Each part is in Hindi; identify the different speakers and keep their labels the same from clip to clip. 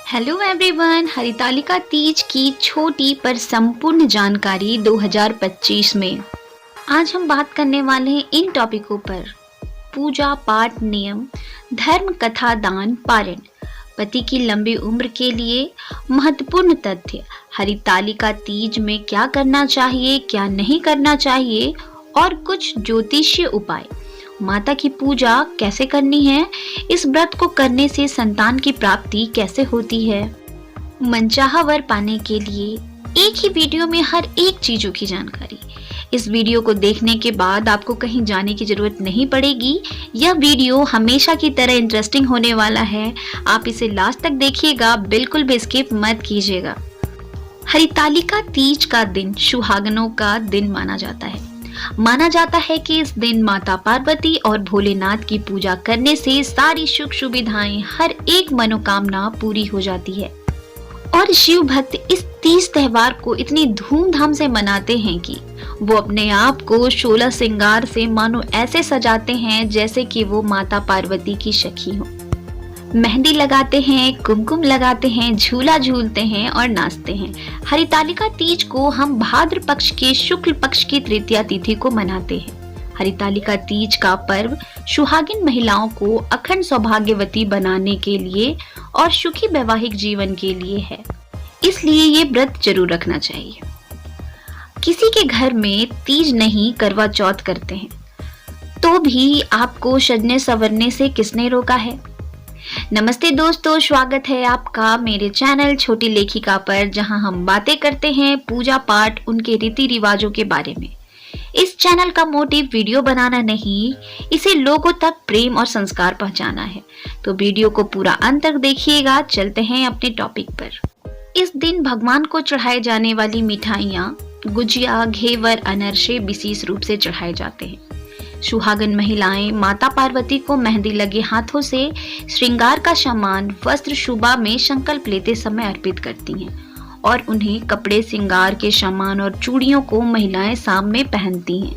Speaker 1: हेलो एवरीवन, हरितालिका तीज की छोटी पर संपूर्ण जानकारी 2025 में आज हम बात करने वाले हैं इन टॉपिकों पर। पूजा पाठ नियम, धर्म कथा दान पारण, पति की लंबी उम्र के लिए महत्वपूर्ण तथ्य, हरितालिका तीज में क्या करना चाहिए क्या नहीं करना चाहिए और कुछ ज्योतिषीय उपाय, माता की पूजा कैसे करनी है, इस व्रत को करने से संतान की प्राप्ति कैसे होती है, मनचाहा वर पाने के लिए एक ही वीडियो में हर एक चीजों की जानकारी। इस वीडियो को देखने के बाद आपको कहीं जाने की जरूरत नहीं पड़ेगी। यह वीडियो हमेशा की तरह इंटरेस्टिंग होने वाला है। आप इसे लास्ट तक देखिएगा, बिल्कुल भी स्किप मत कीजिएगा। हरितालिका तीज का दिन सुहागनों का दिन माना जाता है कि इस दिन माता पार्वती और भोलेनाथ की पूजा करने से सारी सुख सुविधाएं, हर एक मनोकामना पूरी हो जाती है। और शिव भक्त इस तीज त्योहार को इतनी धूमधाम से मनाते हैं कि वो अपने आप को 16 श्रृंगार से मानो ऐसे सजाते हैं जैसे कि वो माता पार्वती की सखी हो। मेहंदी लगाते हैं, कुमकुम लगाते हैं, झूला झूलते हैं और नाचते हैं। हरितालिका तीज को हम भाद्र पक्ष के शुक्ल पक्ष की तृतीया तिथि को मनाते हैं। हरितालिका तीज का पर्व सुहागिन महिलाओं को अखंड सौभाग्यवती बनाने के लिए और सुखी वैवाहिक जीवन के लिए है, इसलिए ये व्रत जरूर रखना चाहिए। किसी के घर में तीज नहीं करवा चौथ करते हैं तो भी आपको सजने संवरने से किसने रोका है। नमस्ते दोस्तों, स्वागत है आपका मेरे चैनल छोटी लेखिका पर, जहां हम बातें करते हैं पूजा पाठ उनके रीति रिवाजों के बारे में। इस चैनल का मोटिव वीडियो बनाना नहीं, इसे लोगों तक प्रेम और संस्कार पहुंचाना है। तो वीडियो को पूरा अंत तक देखिएगा। चलते हैं अपने टॉपिक पर। इस दिन भगवान को चढ़ाए जाने वाली मिठाइयाँ गुजिया, घेवर, अनरसे विशेष रूप से चढ़ाए जाते हैं। सुहागन महिलाएं माता पार्वती को मेहंदी लगे हाथों से श्रृंगार का सामान वस्त्र शुभा में संकल्प लेते समय अर्पित करती हैं और उन्हें कपड़े, श्रृंगार के सामान और चूड़ियों को महिलाएं शाम में पहनती हैं।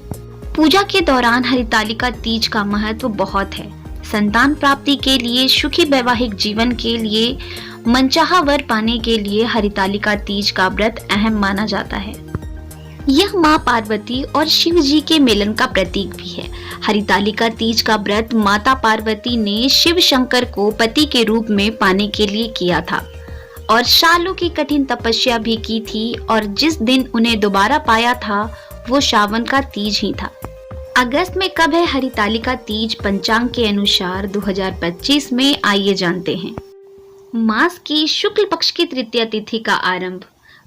Speaker 1: पूजा के दौरान हरितालिका तीज का महत्व बहुत है। संतान प्राप्ति के लिए, सुखी वैवाहिक जीवन के लिए, मनचाहा वर पाने के लिए हरितालिका तीज का व्रत अहम माना जाता है। यह माँ पार्वती और शिव जी के मिलन का प्रतीक भी है। हरितालिका तीज का व्रत माता पार्वती ने शिव शंकर को पति के रूप में पाने के लिए किया था और सालों की कठिन तपस्या भी की थी, और जिस दिन उन्हें दोबारा पाया था वो सावन का तीज ही था। अगस्त में कब है हरितालिका तीज पंचांग के अनुसार 2025 में, आइए जानते हैं। मास की शुक्ल पक्ष की तृतीया तिथि का आरंभ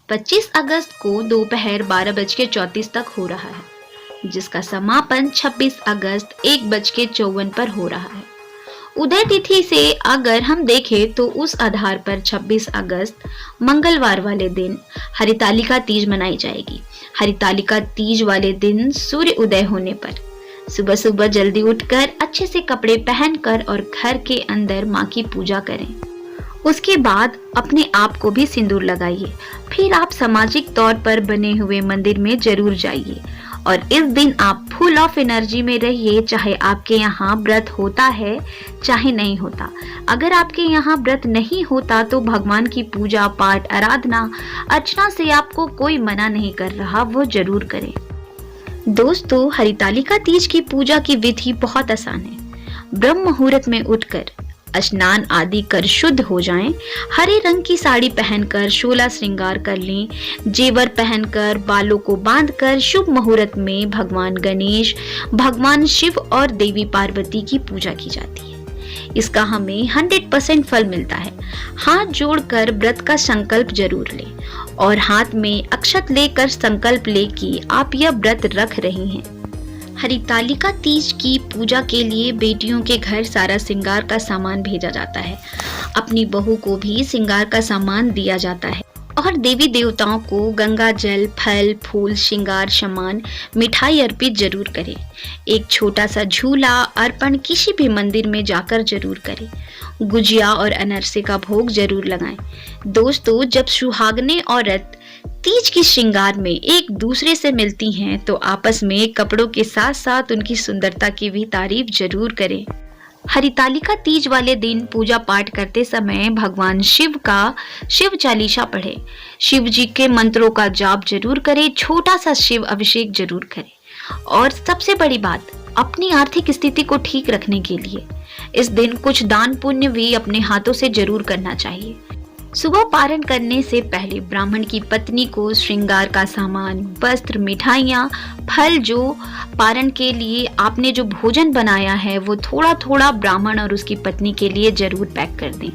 Speaker 1: 25 अगस्त को दोपहर 12:34 तक हो रहा है, जिसका समापन 26 अगस्त 1:54 पर हो रहा है। उदय तिथि से अगर हम देखें तो उस आधार पर 26 अगस्त मंगलवार वाले दिन हरितालिका तीज मनाई जाएगी। हरितालिका तीज वाले दिन सूर्य उदय होने पर सुबह सुबह जल्दी उठकर अच्छे से कपड़े पहनकर और घर के अंदर माँ की पूजा करें। उसके बाद अपने आप को भी सिंदूर लगाइए। फिर आप सामाजिक तौर पर बने हुए मंदिर में जरूर जाइए और इस दिन आप फुल ऑफ एनर्जी में रहिए, चाहे आपके यहाँ व्रत होता है चाहे नहीं होता। अगर आपके यहाँ व्रत नहीं होता तो भगवान की पूजा पाठ, आराधना, अर्चना से आपको कोई मना नहीं कर रहा, वो जरूर करें। दोस्तों, हरितालिका तीज की पूजा की विधि बहुत आसान है। ब्रह्म मुहूर्त में उठकर स्नान आदि कर शुद्ध हो जाएं, हरे रंग की साड़ी पहनकर 16 श्रृंगार कर लें, जेवर पहनकर, बालों को बांधकर शुभ मुहूर्त में भगवान गणेश, भगवान शिव और देवी पार्वती की पूजा की जाती है। इसका हमें 100% फल मिलता है। हाथ जोड़कर व्रत का संकल्प जरूर लें और हाथ में अक्षत लेकर संकल्प ले कि आप यह व्रत रख रही हैं। हरितालिका तीज की पूजा के लिए बेटियों के घर सारा श्रृंगार का सामान भेजा जाता है। अपनी बहू को भी श्रृंगार का सामान दिया जाता है और देवी देवताओं को गंगा जल, फल, फूल, श्रृंगार सामान, मिठाई अर्पित जरूर करें। एक छोटा सा झूला अर्पण किसी भी मंदिर में जाकर जरूर करें। गुजिया और अनरसे का भोग जरूर लगाएं। दोस्तों, जब सुहागने औरत तीज की श्रृंगार में एक दूसरे से मिलती हैं तो आपस में कपड़ों के साथ साथ उनकी सुंदरता की भी तारीफ जरूर करें। हरितालिका तीज वाले दिन पूजा पाठ करते समय भगवान शिव का शिव चालीसा पढ़े, शिव जी के मंत्रों का जाप जरूर करें, छोटा सा शिव अभिषेक जरूर करें। और सबसे बड़ी बात, अपनी आर्थिक स्थिति को ठीक रखने के लिए इस दिन कुछ दान पुण्य भी अपने हाथों से जरूर करना चाहिए। सुबह पारण करने से पहले ब्राह्मण की पत्नी को श्रृंगार का सामान, वस्त्र, मिठाइयाँ, फल, जो पारण के लिए आपने जो भोजन बनाया है वो थोड़ा थोड़ा ब्राह्मण और उसकी पत्नी के लिए जरूर पैक कर दें।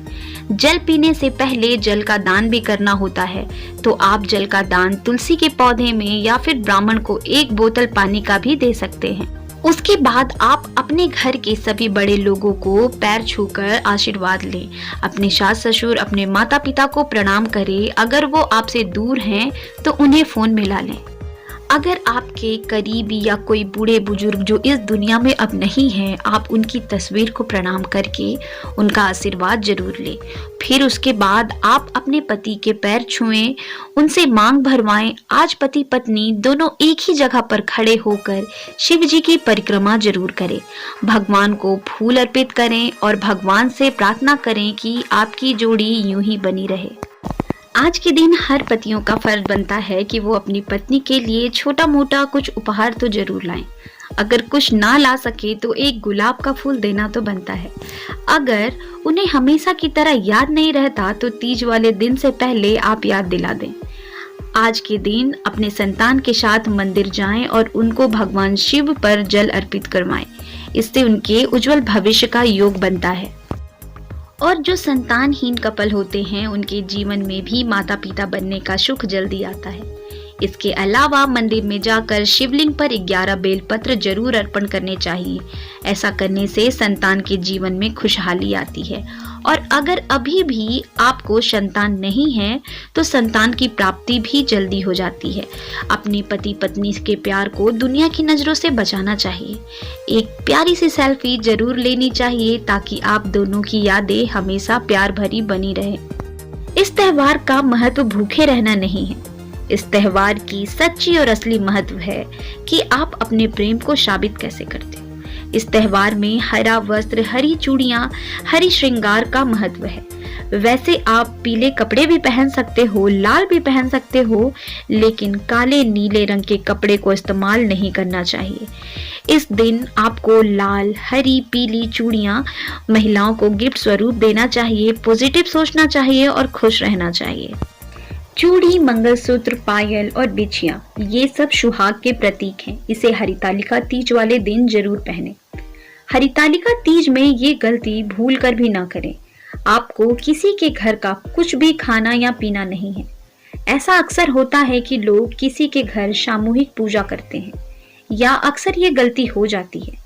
Speaker 1: जल पीने से पहले जल का दान भी करना होता है, तो आप जल का दान तुलसी के पौधे में या फिर ब्राह्मण को 1 बोतल पानी का भी दे सकते हैं। उसके बाद आप अपने घर के सभी बड़े लोगों को पैर छूकर आशीर्वाद लें। अपने सास ससुर, अपने माता पिता को प्रणाम करें। अगर वो आपसे दूर हैं तो उन्हें फोन मिला लें। अगर आपके करीबी या कोई बूढ़े बुजुर्ग जो इस दुनिया में अब नहीं है, आप उनकी तस्वीर को प्रणाम करके उनका आशीर्वाद जरूर लें। फिर उसके बाद आप अपने पति के पैर छुएं, उनसे मांग भरवाएं। आज पति पत्नी दोनों एक ही जगह पर खड़े होकर शिव जी की परिक्रमा जरूर करें। भगवान को फूल अर्पित करें और भगवान से प्रार्थना करें कि आपकी जोड़ी यूं ही बनी रहे। आज के दिन हर पतियों का फर्ज बनता है कि वो अपनी पत्नी के लिए छोटा मोटा कुछ उपहार तो जरूर लाएं। अगर कुछ ना ला सके तो एक गुलाब का फूल देना तो बनता है। अगर उन्हें हमेशा की तरह याद नहीं रहता तो तीज वाले दिन से पहले आप याद दिला दें। आज के दिन अपने संतान के साथ मंदिर जाएं और उनको भगवान शिव पर जल अर्पित करवाएं। इससे उनके उज्जवल भविष्य का योग बनता है। और जो संतानहीन कपल होते हैं उनके जीवन में भी माता पिता बनने का सुख जल्दी आता है। इसके अलावा मंदिर में जाकर शिवलिंग पर 11 बेलपत्र जरूर अर्पण करने चाहिए। ऐसा करने से संतान के जीवन में खुशहाली आती है। और अगर अभी भी आपको संतान नहीं है तो संतान की प्राप्ति भी जल्दी हो जाती है। अपने पति पत्नी के प्यार को दुनिया की नजरों से बचाना चाहिए। एक प्यारी सी सेल्फी जरूर लेनी चाहिए ताकि आप दोनों की यादें हमेशा प्यार भरी बनी रहे। इस त्योहार का महत्व भूखे रहना नहीं है। इस त्योहार की सच्ची और असली महत्व है कि आप अपने प्रेम को साबित कैसे करते हो। इस त्योहार में हरा वस्त्र, हरी चूड़ियां, हरी श्रृंगार का महत्व है। वैसे आप पीले कपड़े भी पहन सकते हो, लाल भी पहन सकते हो, लेकिन काले नीले रंग के कपड़े को इस्तेमाल नहीं करना चाहिए। इस दिन आपको लाल, हरी, पीली चूड़ियां महिलाओं को गिफ्ट स्वरूप देना चाहिए। पॉजिटिव सोचना चाहिए और खुश रहना चाहिए। चूड़ी, मंगलसूत्र, पायल और बिछिया, ये सब सुहाग के प्रतीक हैं। इसे हरितालिका तीज वाले दिन जरूर पहने। हरितालिका तीज में ये गलती भूल कर भी ना करें। आपको किसी के घर का कुछ भी खाना या पीना नहीं है। ऐसा अक्सर होता है कि लोग किसी के घर सामूहिक पूजा करते हैं या अक्सर ये गलती हो जाती है।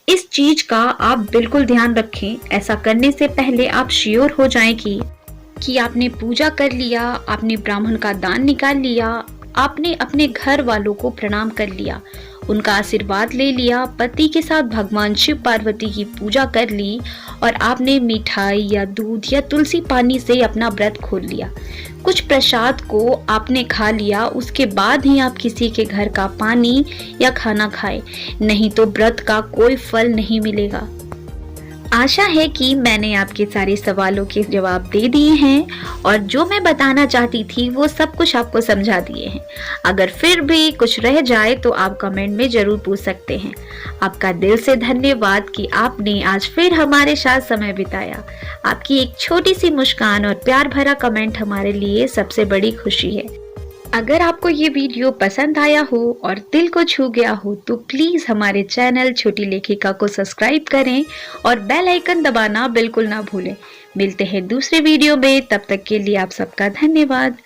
Speaker 1: इस चीज का आप बिल्कुल ध्यान रखें। ऐसा करने से पहले आप श्योर हो जाएं कि आपने पूजा कर लिया, आपने ब्राह्मण का दान निकाल लिया, आपने अपने घर वालों को प्रणाम कर लिया, उनका आशीर्वाद ले लिया, पति के साथ भगवान शिव पार्वती की पूजा कर ली और आपने मिठाई या दूध या तुलसी पानी से अपना व्रत खोल लिया। कुछ प्रसाद को आपने खा लिया, उसके बाद ही आप किसी के घर का पानी या खाना खाएं, नहीं तो व्रत का कोई फल नहीं मिलेगा। आशा है कि मैंने आपके सारे सवालों के जवाब दे दिए हैं और जो मैं बताना चाहती थी वो सब कुछ आपको समझा दिए हैं। अगर फिर भी कुछ रह जाए तो आप कमेंट में जरूर पूछ सकते हैं। आपका दिल से धन्यवाद कि आपने आज फिर हमारे साथ समय बिताया। आपकी एक छोटी सी मुस्कान और प्यार भरा कमेंट हमारे लिए सबसे बड़ी खुशी है। अगर आपको ये वीडियो पसंद आया हो और दिल को छू गया हो तो प्लीज हमारे चैनल छोटी लेखिका को सब्सक्राइब करें और बेल आइकन दबाना बिल्कुल ना भूलें। मिलते हैं दूसरे वीडियो में, तब तक के लिए आप सबका धन्यवाद।